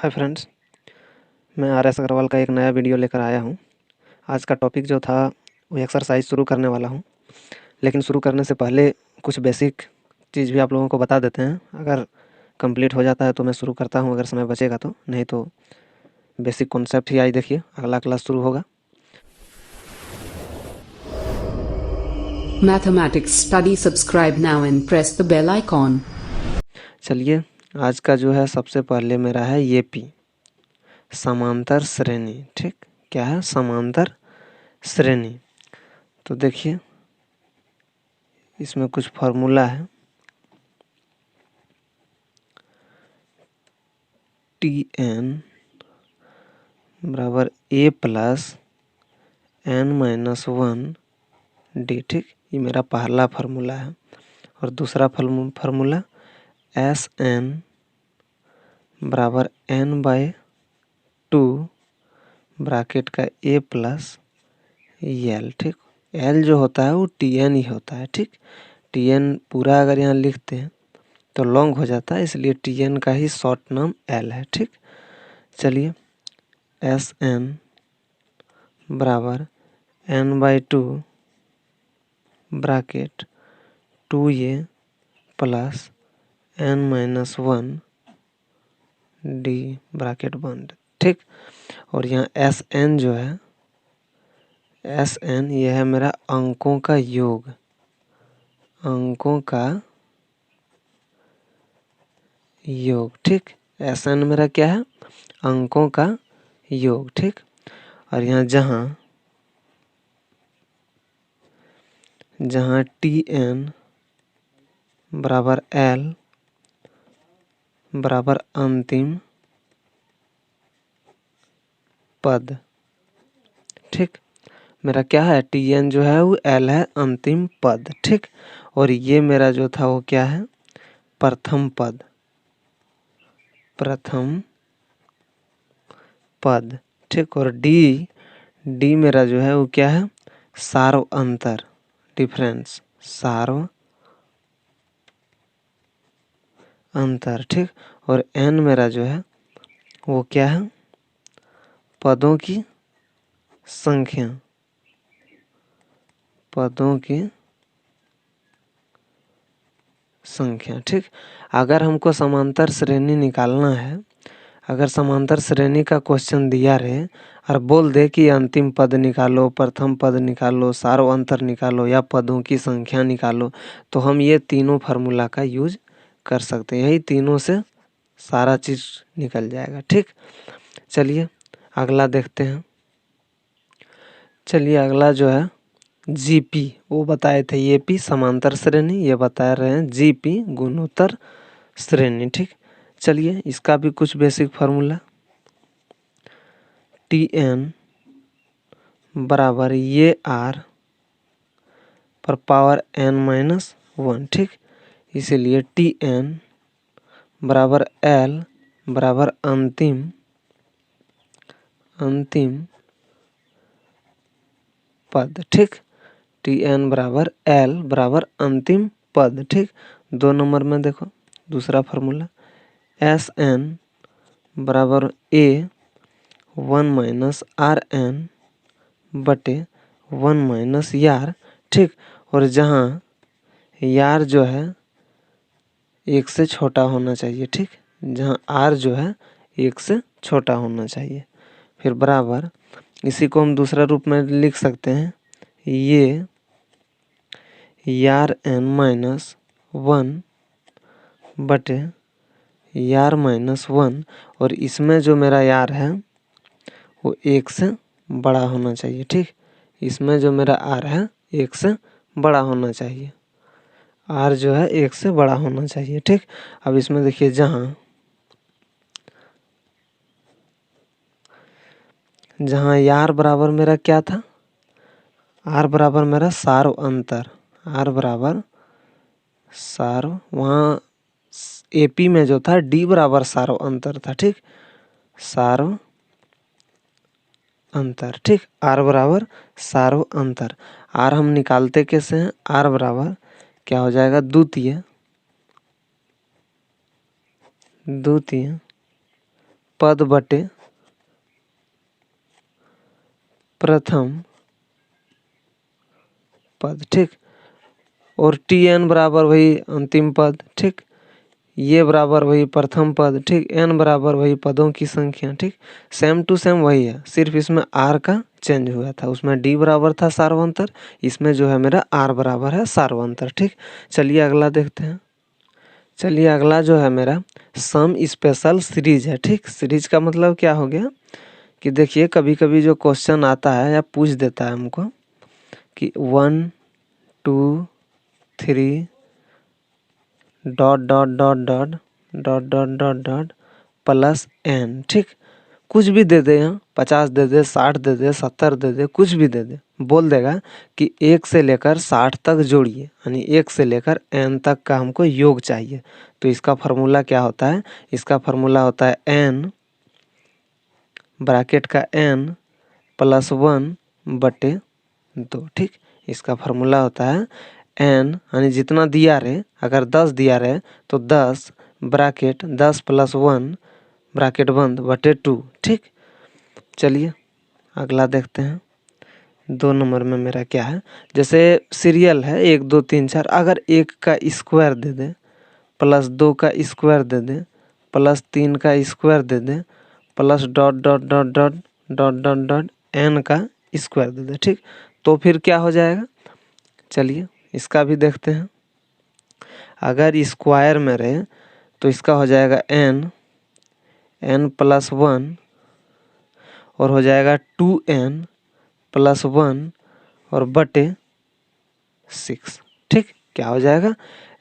Hi friends, मैं R S Agarwal का एक नया वीडियो लेकर आया हूँ। आज का टॉपिक जो था वो एक्सरसाइज शुरू करने वाला हूँ, लेकिन शुरू करने से पहले कुछ बेसिक चीज़ भी आप लोगों को बता देते हैं। अगर कंप्लीट हो जाता है तो मैं शुरू करता हूँ, अगर समय बचेगा तो, नहीं तो बेसिक कॉन्सेप्ट ही आज देखिए, अगला क्लास शुरू होगा। Mathematics study. Subscribe now and press the bell icon. चलिए, आज का जो है सबसे पहले मेरा है ये पी, समांतर श्रेणी। ठीक, क्या है? समांतर श्रेणी। तो देखिए, इसमें कुछ फार्मूला है। टी एन बराबर a plus N minus one d. ठीक, ये मेरा पहला फार्मूला है। और दूसरा फार्मूला एस एन बराबर एन बाय टू ब्रैकेट का ए प्लस एल। ठीक, एल जो होता है वो टी एन ही होता है। ठीक, टी एन पूरा अगर यहाँ लिखते हैं तो लॉन्ग हो जाता है, इसलिए टी एन का ही शॉर्ट नाम एल है। ठीक, चलिए, एस एन बराबर N by two bracket two A plus N minus one D bracket बंद। ठीक, और यहाँ एस एन जो है, एस एन ये है मेरा अंकों का योग, अंकों का योग। ठीक, एस एन मेरा क्या है? अंकों का योग। ठीक, और यहाँ जहाँ टी एन बराबर एल बराबर अंतिम पद। ठीक, मेरा क्या है? टी एन जो है वो एल है, अंतिम पद। ठीक, और ये मेरा जो था वो क्या है? प्रथम पद, प्रथम पद। ठीक, और डी डी मेरा जो है वो क्या है? सार्व अंतर, डिफरेंस, सार्व अंतर। ठीक, और एन मेरा जो है वो क्या है? पदों की संख्या, पदों की संख्या। ठीक, अगर हमको समांतर श्रेणी निकालना है, अगर समांतर श्रेणी का क्वेश्चन दिया रहे और बोल दे कि अंतिम पद निकालो, प्रथम पद निकालो, सार्व अंतर निकालो या पदों की संख्या निकालो, तो हम ये तीनों फार्मूला का यूज कर सकते हैं। यही तीनों से सारा चीज़ निकल जाएगा। ठीक, चलिए अगला देखते हैं। चलिए अगला जो है जीपी, वो बताए थे ये पी समांतर श्रेणी, ये बता रहे हैं जीपी गुणोत्तर श्रेणी। ठीक, चलिए इसका भी कुछ बेसिक फार्मूला, टी एन बराबर ये आर पर पावर एन माइनस वन। ठीक, इसीलिए टी एन बराबर एल बराबर अंतिम पद। ठीक, टी एन बराबर एल बराबर अंतिम पद। ठीक, 2 नंबर में देखो दूसरा फार्मूला एस एन बराबर ए वन माइनस आर एन बटे वन माइनस यार। ठीक, और जहाँ यार जो है एक से छोटा होना चाहिए। ठीक, जहाँ आर जो है एक से छोटा होना चाहिए। फिर बराबर, इसी को हम दूसरा रूप में लिख सकते हैं, ये यार एन माइनस वन बटे यार माइनस वन, और इसमें जो मेरा यार है वो एक से बड़ा होना चाहिए। ठीक, इसमें जो मेरा आर है एक से बड़ा होना चाहिए, आर जो है एक से बड़ा होना चाहिए। ठीक, अब इसमें देखिए जहाँ यार बराबर मेरा क्या था? आर बराबर मेरा सार्व अंतर, आर बराबर सार्व, वहाँ एपी में जो था डी बराबर सार्व अंतर था। ठीक, सार्व अंतर। ठीक, आर बराबर सार्व अंतर। आर हम निकालते कैसे हैं? आर बराबर क्या हो जाएगा? द्वितीय पद बटे प्रथम पद, ठीक। और टी एन बराबर वही अंतिम पद, ठीक। ये बराबर वही प्रथम पद, ठीक। एन बराबर वही पदों की संख्या, ठीक। सेम टू सेम वही है, सिर्फ इसमें आर का चेंज हुआ था। उसमें डी बराबर था सार्वंतर, इसमें जो है मेरा आर बराबर है सार्वंतर, ठीक। चलिए अगला देखते हैं। चलिए अगला जो है मेरा सम स्पेशल सीरीज है, ठीक। सीरीज का मतलब क्या हो गया कि देखिए कभी कभी जो क्वेश्चन आता है या पूछ देता है हमको कि 1 2 3 dot dot dot dot dot dot dot dot plus N, ठीक। कुछ भी दे दे, यहाँ 50 दे दे, 60 दे दे, 70 दे दे, कुछ भी दे दे, बोल देगा कि 1 से लेकर 60 तक जोड़िए, यानी 1 से लेकर एन तक का हमको योग चाहिए। तो इसका फार्मूला क्या होता है? इसका फार्मूला होता है एन ब्रैकेट का एन प्लस 1 बटे 2, ठीक। इसका फार्मूला होता है एन, यानी जितना दिया रहे, अगर 10 दिया रहे तो 10 ब्रैकेट 10 प्लस 1 ब्रैकेट बंद बटे 2, ठीक। चलिए अगला देखते हैं। 2 नंबर में मेरा क्या है, जैसे सीरियल है 1 2 3 4, अगर 1 का स्क्वायर दे दे प्लस 2 का स्क्वायर दे दे प्लस 3 का स्क्वायर दे दे plus dot dot dot dot dot dot dot n का स्क्वायर दे दे, ठीक। तो फिर क्या हो जाएगा, चलिए इसका भी देखते हैं। अगर स्क्वायर में रहे तो इसका हो जाएगा एन प्लस 1 और हो जाएगा 2n प्लस 1 और बटे 6, ठीक। क्या हो जाएगा,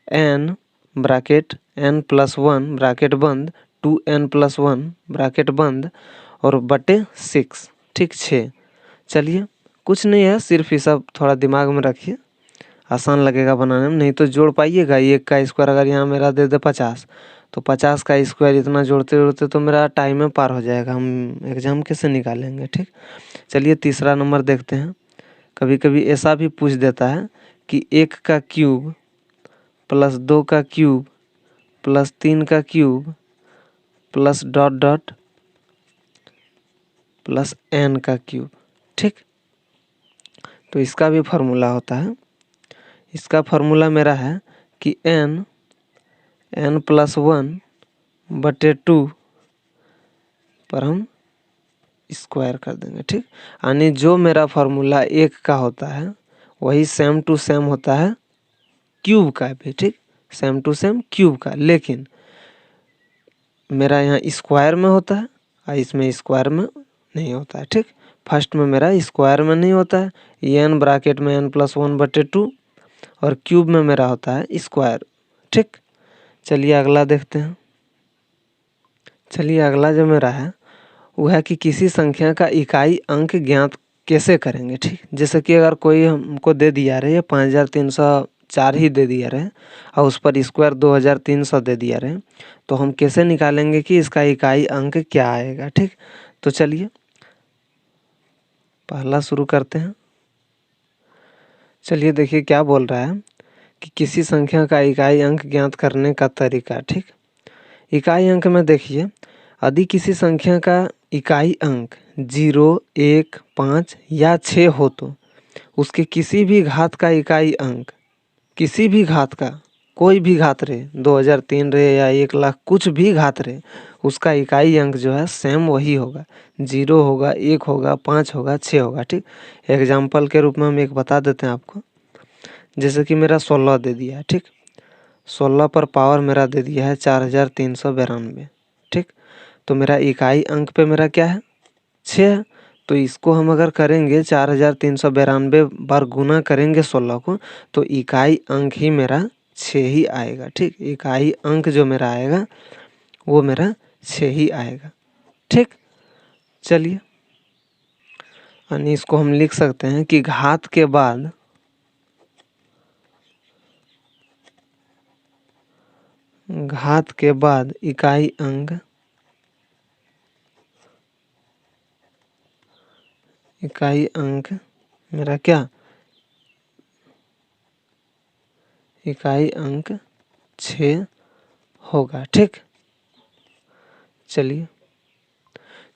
n bracket n plus 1 bracket बंद 2n प्लस 1 ब्रैकेट बंद और बटे 6, ठीक। 6। चलिए कुछ नहीं है, सिर्फ ये सब थोड़ा दिमाग में रखिए, आसान लगेगा बनाने में। नहीं तो जोड़ पाइएगा, 1 का स्क्वायर अगर यहाँ मेरा दे दे 50, तो 50 का स्क्वायर इतना जोड़ते जोड़ते तो मेरा टाइम में पार हो जाएगा, हम एग्जाम कैसे निकालेंगे, ठीक। चलिए तीसरा नंबर देखते हैं। कभी कभी ऐसा भी पूछ देता है कि 1 का क्यूब प्लस 2 का क्यूब प्लस 3 का cube plus dot dot plus N का क्यूब, ठीक। तो इसका भी फार्मूला होता है। इसका फार्मूला मेरा है कि एन प्लस 1 बटे 2 पर हम स्क्वायर कर देंगे, ठीक। यानी जो मेरा फार्मूला 1 का होता है वही सेम टू सेम होता है क्यूब का भी, ठीक। सेम टू सेम क्यूब का, लेकिन मेरा यहाँ स्क्वायर में होता है और इसमें स्क्वायर में नहीं होता है, ठीक। फर्स्ट में मेरा स्क्वायर में नहीं होता है, एन ब्रैकेट में एन प्लस 1 बटे 2 और क्यूब में मेरा होता है स्क्वायर, ठीक। चलिए अगला देखते हैं। चलिए अगला जो मेरा है वो है कि किसी संख्या का इकाई अंक ज्ञात कैसे करेंगे, ठीक। जैसे कि अगर कोई हमको दे दिया रहे 5304 ही दे दिया रहे और उस पर स्क्वायर 2300 दे दिया रहे, तो हम कैसे निकालेंगे कि इसका इकाई अंक क्या आएगा, ठीक। तो चलिए पहला शुरू करते हैं। चलिए देखिए क्या बोल रहा है कि किसी संख्या का इकाई अंक ज्ञात करने का तरीका, ठीक। इकाई अंक में देखिए, यदि किसी संख्या का इकाई अंक 0 1 5 या 6 हो तो उसके किसी भी घात का इकाई अंक, किसी भी घात का, कोई भी घात रहे, 2003 रहे या 1,00,000, कुछ भी घात रहे, उसका इकाई अंक जो है सेम वही होगा, 0 होगा, 1 होगा, 5 होगा, 6 होगा, ठीक। एग्जाम्पल के रूप में हम एक बता देते हैं आपको। जैसे कि मेरा 16 दे दिया है, ठीक। 16 पर पावर मेरा दे दिया है 4392, ठीक। तो मेरा इकाई अंक पे मेरा क्या है, 6 है। तो इसको हम अगर करेंगे 4392 बार गुना करेंगे 16 को, तो इकाई अंक ही मेरा 6 ही आएगा, ठीक। इकाई अंक जो मेरा आएगा वो मेरा 6 ही आएगा, ठीक। चलिए यानी इसको हम लिख सकते हैं कि घात के बाद इकाई अंक मेरा क्या, इकाई अंक 6 होगा, ठीक। चलिए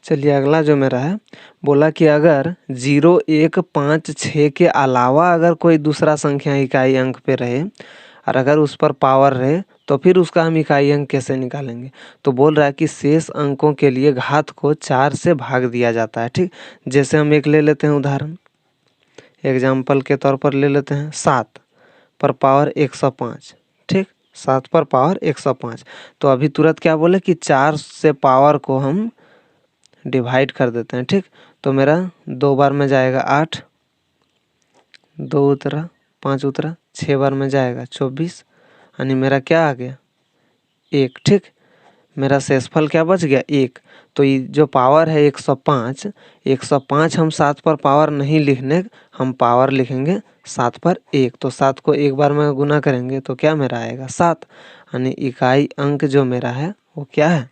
चलिए अगला जो मेरा है, बोला कि अगर 0, 1, 5, 6 के अलावा अगर कोई दूसरा संख्या इकाई अंक पे रहे और अगर उस पर पावर रहे तो फिर उसका हम इकाई अंक कैसे निकालेंगे। तो बोल रहा है कि शेष अंकों के लिए घात को 4 से भाग दिया जाता है। ठीक, जैसे हम एक ले लेते हैं उदाहरण, एग्जाम्पल के तौर पर ले लेते हैं 7 पर पावर 105। ठीक, 7 पर पावर 105। तो अभी तुरंत क्या बोले कि 4 से पावर को हम डिवाइड कर देते हैं। ठीक, तो मेरा 2 बार में जाएगा 8, 2 उतरा, 5 उतरा, 6 बार में जाएगा 24, यानी मेरा क्या आ गया 1। ठीक, मेरा शेषफल क्या बच गया 1। तो ये जो पावर है 105, 105 हम 7 पर पावर नहीं लिखने, हम पावर लिखेंगे 7 पर 1। तो 7 को एक बार में गुना करेंगे तो क्या मेरा आएगा 7, यानी इकाई अंक जो मेरा है वो क्या है,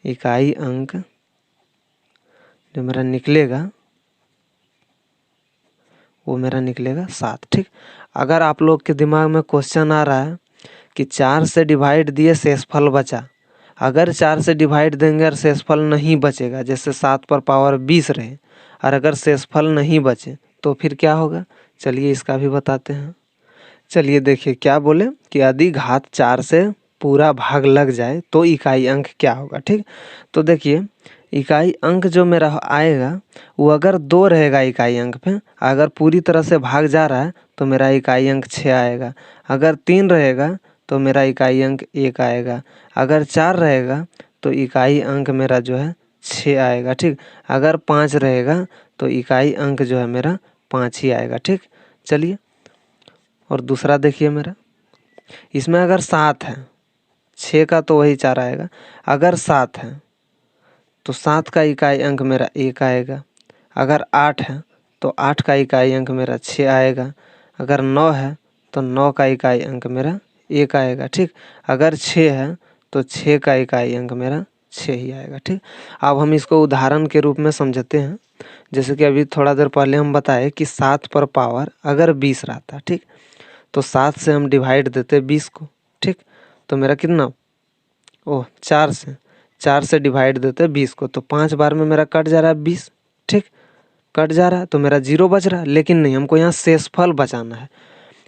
इकाई अंक जो मेरा निकलेगा वो मेरा निकलेगा 7। ठीक, अगर आप लोग के दिमाग में क्वेश्चन आ रहा है कि 4 से डिवाइड दिए शेषफल बचा, अगर 4 से डिवाइड देंगे और शेषफल नहीं बचेगा, जैसे 7 पर पावर 20 रहे और अगर शेषफल नहीं बचे तो फिर क्या होगा, चलिए इसका भी बताते हैं। चलिए देखिए क्या बोले कि यदि घात 4 से पूरा भाग लग जाए तो इकाई अंक क्या होगा। ठीक, तो देखिए इकाई अंक जो मेरा आएगा वो अगर 2 रहेगा इकाई अंक पे, अगर पूरी तरह से भाग जा रहा है तो मेरा इकाई अंक 6 आएगा। अगर 3 रहेगा तो मेरा इकाई अंक 1 आएगा। अगर 4 रहेगा तो इकाई अंक मेरा जो है 6 आएगा। ठीक, अगर 5 रहेगा तो इकाई अंक जो है मेरा 5 ही आएगा। ठीक, चलिए और दूसरा देखिए मेरा, इसमें अगर 7 है, 6 का तो वही 4 आएगा। अगर 7 है तो 7 का इकाई अंक मेरा 1 आएगा। अगर 8 है तो 8 का इकाई अंक मेरा 6 आएगा। अगर 9 है तो 9 का इकाई अंक मेरा 1 आएगा। ठीक, अगर 6 है तो 6 का इकाई अंक मेरा 6 ही आएगा। ठीक, अब हम इसको उदाहरण के रूप में समझते हैं। जैसे कि अभी थोड़ा देर पहले हम बताए कि 7 पर पावर अगर 20 रहता, ठीक, तो 7 से हम डिवाइड देते 20 को। ठीक, तो मेरा कितना, ओह 4 से डिवाइड देते 20 को, तो 5 बार में मेरा कट जा रहा है 20। ठीक, कट जा रहा है तो मेरा 0 बच रहा है, लेकिन नहीं, हमको यहाँ शेषफल बचाना है।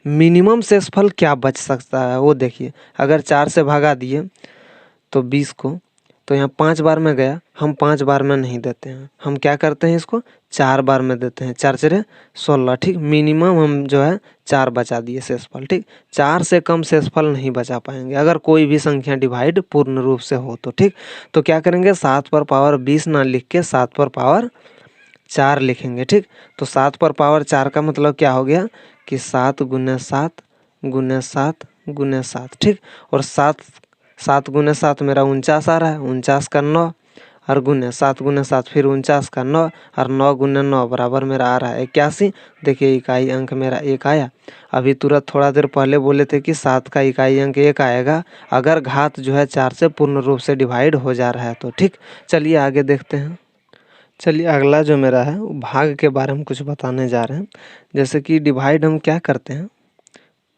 मिनिमम शेषफल क्या बच सकता है वो देखिए। अगर 4 से भगा दिए तो 20 को, तो यहाँ 5 बार में गया, हम 5 बार में नहीं देते हैं, हम क्या करते हैं इसको 4 बार में देते हैं। 4 4 16। ठीक, मिनिमम हम जो है 4 बचा दिए शेषफल। ठीक, 4 से कम शेषफल नहीं बचा पाएंगे अगर कोई भी संख्या डिवाइड पूर्ण रूप से हो तो। ठीक, तो क्या करेंगे 7 पर पावर 20 ना लिख के 7 पर पावर 4 लिखेंगे। ठीक, तो 7 पर पावर 4 का मतलब क्या हो गया कि 7 गुने 7 गुने 7 गुने 7। ठीक, और 7 गुने 7 मेरा 49 आ रहा है, 49 का 9, और गुने 7 गुने 7 फिर 49 का 9, और 9 गुने 9 बराबर मेरा आ रहा है 81। देखिए इकाई अंक मेरा 1 आया। अभी तुरंत थोड़ा देर पहले बोले थे कि 7 का इकाई अंक 1 आएगा अगर घात जो है 4 से पूर्ण रूप से डिवाइड हो जा रहा है तो। ठीक, चलिए आगे देखते हैं। चलिए अगला जो मेरा है वो भाग के बारे में कुछ बताने जा रहे हैं। जैसे कि डिवाइड हम क्या करते हैं,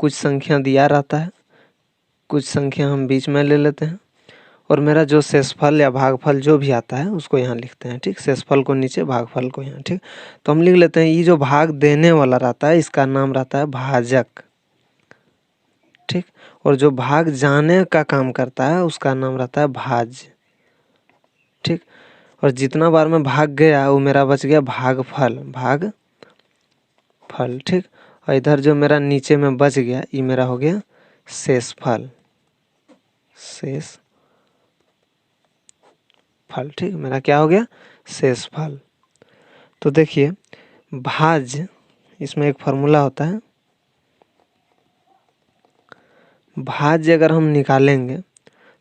कुछ संख्या दिया रहता है, कुछ संख्या हम बीच में ले लेते हैं और मेरा जो शेषफल या भागफल जो भी आता है उसको यहाँ लिखते हैं। ठीक, शेषफल को नीचे, भागफल को यहाँ। ठीक, तो हम लिख लेते हैं ये जो भाग देने वाला रहता है इसका नाम रहता है भाजक। ठीक, और जो भाग जाने का काम करता है उसका नाम रहता है भाज्य। ठीक, और जितना बार में भाग गया वो मेरा बच गया भागफल, भागफल। ठीक, और इधर जो मेरा नीचे में बच गया ये मेरा हो गया शेषफल, शेषफल। ठीक, मेरा क्या हो गया शेषफल। तो देखिए भाज्य, इसमें एक फॉर्मूला होता है, भाज्य अगर हम निकालेंगे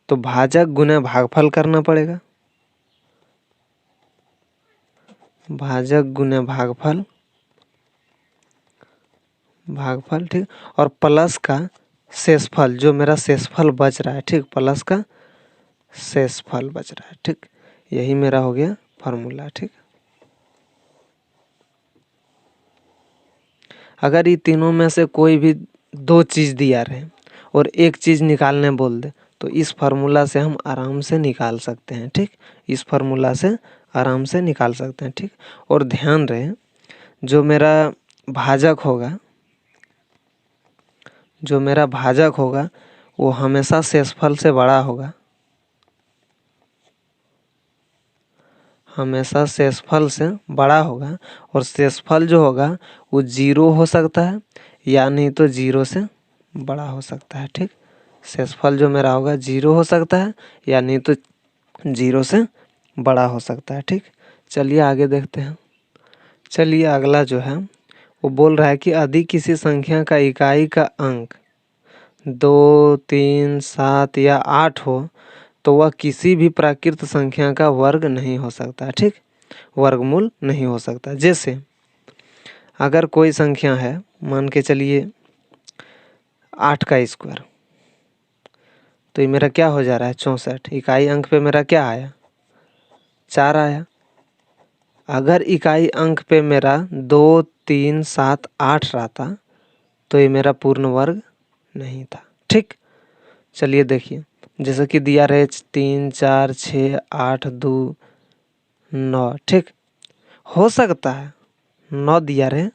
तो भाजक गुने भागफल करना पड़ेगा, भाजक गुने भागफल, भागफल। ठीक, और प्लस का शेषफल, जो मेरा शेषफल बच रहा है। ठीक, प्लस का शेषफल बच रहा है। ठीक, यही मेरा हो गया फॉर्मूला। ठीक, अगर ये तीनों में से कोई भी 2 चीज़ दिया रहे और एक चीज़ निकालने बोल दे तो इस फार्मूला से हम आराम से निकाल सकते हैं। ठीक, इस फार्मूला से आराम से निकाल सकते हैं। ठीक, और ध्यान रहे जो मेरा भाजक होगा वो हमेशा शेषफल से बड़ा होगा, हमेशा शेषफल से बड़ा होगा। और शेषफल जो होगा वो 0 हो सकता है या नहीं तो 0 से बड़ा हो सकता है। ठीक, शेषफल जो मेरा होगा 0 हो सकता है या नहीं तो 0 से बड़ा हो सकता है। ठीक, चलिए आगे देखते हैं। चलिए अगला जो है वो बोल रहा है कि यदि किसी संख्या का इकाई का अंक 2, 3, 7 या 8 हो तो वह किसी भी प्राकृत संख्या का वर्ग नहीं हो सकता। ठीक, वर्गमूल नहीं हो सकता। जैसे अगर कोई संख्या है, मान के चलिए 8 का स्क्वायर, तो ये मेरा क्या हो जा रहा है 64। इकाई अंक पे मेरा क्या आया 4 आया। अगर इकाई अंक पे मेरा 2, 3, 7, 8 रहता तो ये मेरा पूर्ण वर्ग नहीं था। ठीक, चलिए देखिए जैसे कि दिया रहे 3, 4, 6, 8, 2, 9। ठीक, हो सकता है 9 दिया रहे,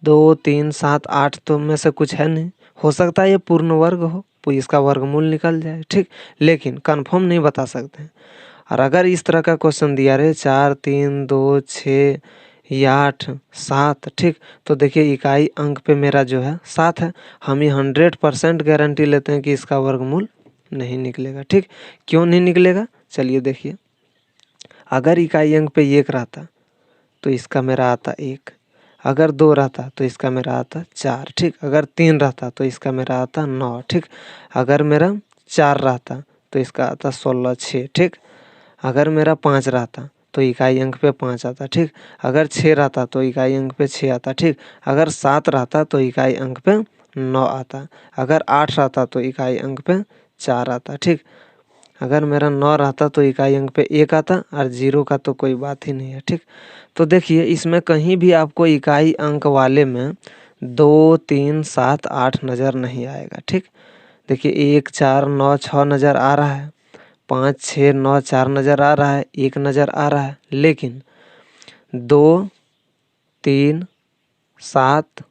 2, 3, 7, 8 तो में से कुछ है नहीं, हो सकता है ये पूर्ण वर्ग हो तो इसका वर्गमूल निकल जाए। ठीक, लेकिन कंफर्म नहीं बता सकते हैं। और अगर इस तरह का क्वेश्चन दिया रहे 4, 3, 2, 6 या 8, 7, ठीक, तो देखिए इकाई अंक पे मेरा जो है 7 है, हम ये 100% गारंटी लेते हैं कि इसका वर्गमूल नहीं निकलेगा। ठीक, क्यों नहीं निकलेगा चलिए देखिए। अगर इकाई अंक पे 1 रहता तो इसका मेरा आता 1, अगर 2 रहता तो इसका मेरा आता 4। ठीक, अगर 3 रहता तो इसका मेरा आता 9। ठीक, अगर मेरा 4 रहता तो इसका आता 16, 6। ठीक, अगर मेरा 5 रहता तो इकाई अंक पे 5 आता। ठीक, अगर 6 रहता तो इकाई अंक पे 6 आता। ठीक, अगर 7 रहता तो इकाई अंक पे 9 आता। अगर 8 रहता तो इकाई अंक पे 4 आता। ठीक, अगर मेरा 9 रहता तो इकाई अंक पे 1 आता और 0 का तो कोई बात ही नहीं है। ठीक, तो देखिए इसमें कहीं भी आपको इकाई अंक वाले में 2, 3, 7, 8 नज़र नहीं आएगा। ठीक, देखिए 1, 4, 9, 6 नज़र आ रहा है, 5, 6, 9, 4 नज़र आ रहा है, 1 नज़र आ रहा है, लेकिन 2, 3, 7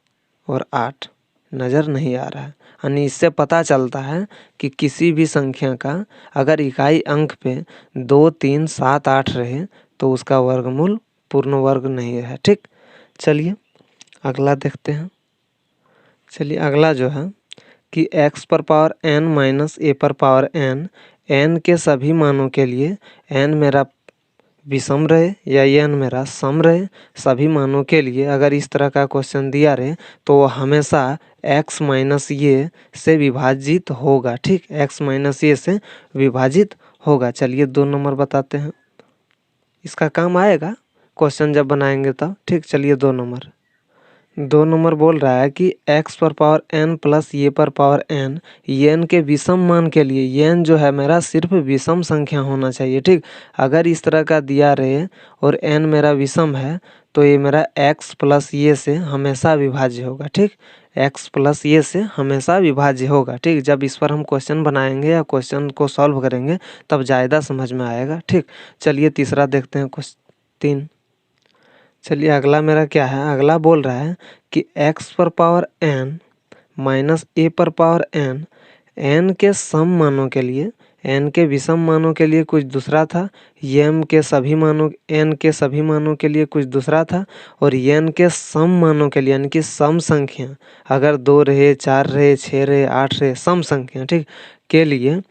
और 8 नज़र नहीं आ रहा है। यानी इससे पता चलता है कि किसी भी संख्या का अगर इकाई अंक पे 2, 3, 7, 8 रहे तो उसका वर्गमूल पूर्ण वर्ग नहीं है। ठीक, चलिए अगला देखते हैं। चलिए अगला जो है कि x पर पावर n माइनस a पर पावर n, n के सभी मानों के लिए n मेरा विषम रहे या n मेरा सम रहे, सभी मानों के लिए अगर इस तरह का क्वेश्चन दिया रहे तो वो हमेशा x माइनस ये से विभाजित होगा। ठीक, x माइनस ये से विभाजित होगा। चलिए 2 नंबर बताते हैं, इसका काम आएगा क्वेश्चन जब बनाएंगे तब। ठीक, चलिए 2 नंबर बोल रहा है कि x पर पावर n प्लस ये पर पावर n, n के विषम मान के लिए n जो है मेरा सिर्फ विषम संख्या होना चाहिए। ठीक, अगर इस तरह का दिया रहे और n मेरा विषम है तो ये मेरा x प्लस ये से हमेशा विभाज्य होगा। ठीक, x प्लस ये से हमेशा विभाज्य होगा। ठीक, जब इस पर हम क्वेश्चन बनाएंगे या क्वेश्चन को सॉल्व करेंगे तब ज़्यादा समझ में आएगा। ठीक, चलिए तीसरा देखते हैं क्वेश्चन 3। चलिए अगला मेरा क्या है, अगला बोल रहा है कि x पर पावर n माइनस a पर पावर n, n के सम मानों के लिए, n के विषम मानों के लिए कुछ दूसरा था, n के सभी मानों के लिए कुछ दूसरा था, और n के सम मानों के लिए यानी कि सम संख्या अगर 2 रहे, 4 रहे, 6 रहे, 8 रहे, सम संख्या ठीक के लिए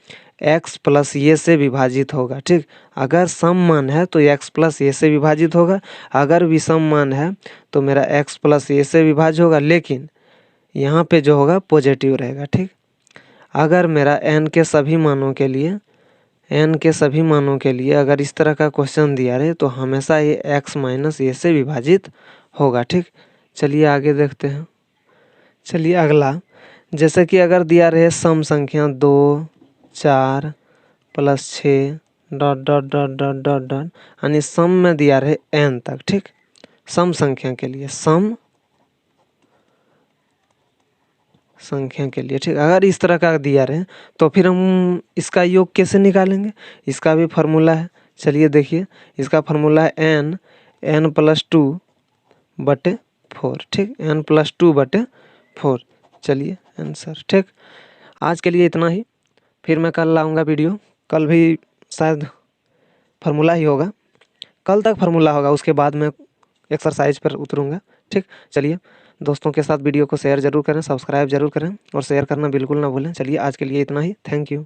x प्लस ये से विभाजित होगा। ठीक, अगर सम मान है तो x प्लस ये से विभाजित होगा, अगर विषम मान है तो मेरा x प्लस ये से विभाज्य होगा, लेकिन यहाँ पे जो होगा पॉजिटिव रहेगा। ठीक, अगर मेरा n के सभी मानों के लिए अगर इस तरह का क्वेश्चन दिया रहे तो हमेशा ये x माइनस ये से विभाजित होगा। ठीक, चलिए आगे देखते हैं। चलिए अगला, जैसे कि अगर दिया रहे सम संख्या 2, 4 plus 6 dot dot dot dot dot dot, यानी सम में दिया रहे n तक। ठीक, सम संख्या के लिए संख्या के लिए, ठीक। अगर इस तरह का दिया रहे तो फिर हम इसका योग कैसे निकालेंगे, इसका भी फार्मूला है। चलिए देखिए, इसका फार्मूला है n+2/4, ठीक, n+2/4। चलिए आंसर, ठीक। आज के लिए इतना ही, फिर मैं कल लाऊंगा वीडियो। कल भी शायद फार्मूला ही होगा, कल तक फार्मूला होगा, उसके बाद मैं एक्सरसाइज पर उतरूँगा, ठीक। चलिए दोस्तों के साथ वीडियो को शेयर ज़रूर करें, सब्सक्राइब ज़रूर करें और शेयर करना बिल्कुल ना भूलें। चलिए आज के लिए इतना ही, थैंक यू।